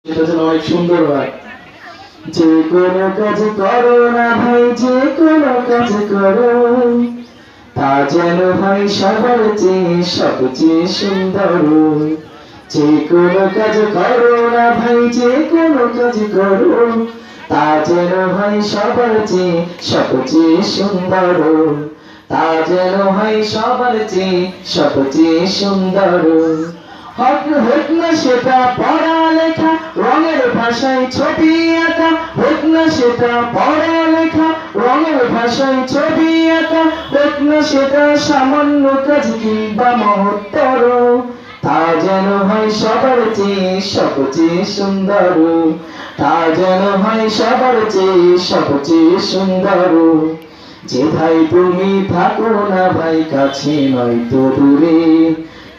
সেটা যেন অনেক সুন্দর হয়। যে কোনো কাজ করো না ভাই, যে কোনো কাজ করো, তা যেন হয় সবার চেয়ে সবচেয়ে সুন্দর। যে কোনো কাজ করো না ভাই, যে কোনো কাজ করো, তা যেন হয় সবার চেয়ে সবচেয়ে সুন্দর। তা যেন হয় সবার চেয়ে সবচেয়ে সুন্দর। হোক না সেটা পড়ালেখা, রঙের ভাষায় ছবি আঁকা। হোক না সেটা পড়ালেখা, রঙের ভাষায় ছবি আঁকা। হোক না সেটা সামান্য কাজ কিংবা মহত্তর, তা যেন হয় সবার চেয়ে সবচেয়ে সুন্দর। তা যেন হয় সবার চেয়ে সবচেয়ে সুন্দর। যে ভাই তুমি থাকো না ভাই কাছে নয়তো দূরে,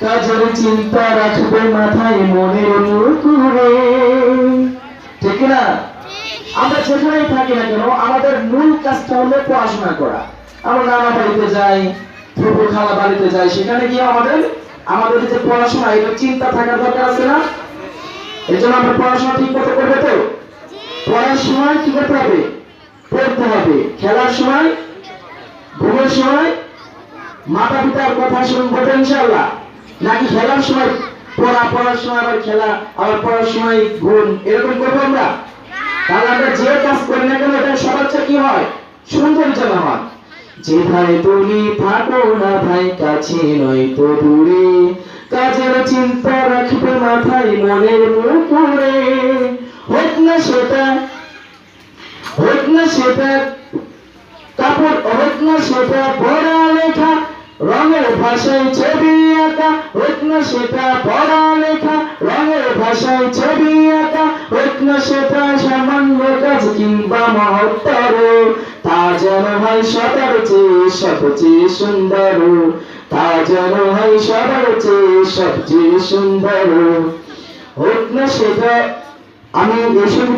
কাজের চিন্তা রাখবে মাথায় মনের মুকুরে। ঠিক না? আমরা যেখানেই থাকি না কেন, আমাদের মূল কাজটা হলো পড়াশোনা করা। আমরা নানা বাড়িতে যাই, ফুফু খালা বাড়িতে যাই, সেখানে গিয়ে আমাদের যে পড়াশোনা, এটা চিন্তা থাকার দরকার আছে না? এই জন্য আমরা পড়াশোনা ঠিক মতো করবে তো? পড়ার সময় কি করতে হবে? পড়তে হবে। খেলার সময়, ঘুমের সময় মাতা পিতার কথা শুনবো তো ইনশাআল্লাহ? নাকি খেলার সময় পড়া, পড়ার সময় আবার খেলা, আবার পড়ার সময় ঘুম, এরকম করবো আমরা? তাহলে আমরা যে কাজ করি না কেন, এটা সবার চেয়ে কি হয়? সুন্দর যেন হয়। যে ভাই তুমি থাকো না ভাই কাছে নয়তো দূরে, কাজের চিন্তা রাখবে মাথায় মনের মুকুরে। হোক না সেটা, হোক না সেটা কাপড়, হোক না সেটা পড়ালেখা, রঙের ভাষায় ছবি আঁকা। হোক না সেটা পড়ালেখা, রঙের ভাষায় ছবি আঁকা। হোক না সেটা সামান্য কাজ কিংবা মহত্তর, তা যেন হয় সবার চেয়ে সবচেয়ে সুন্দর। তা যেন হয় সবার চেয়ে সবচেয়ে সুন্দর। হোক না সেটা, আমি এসব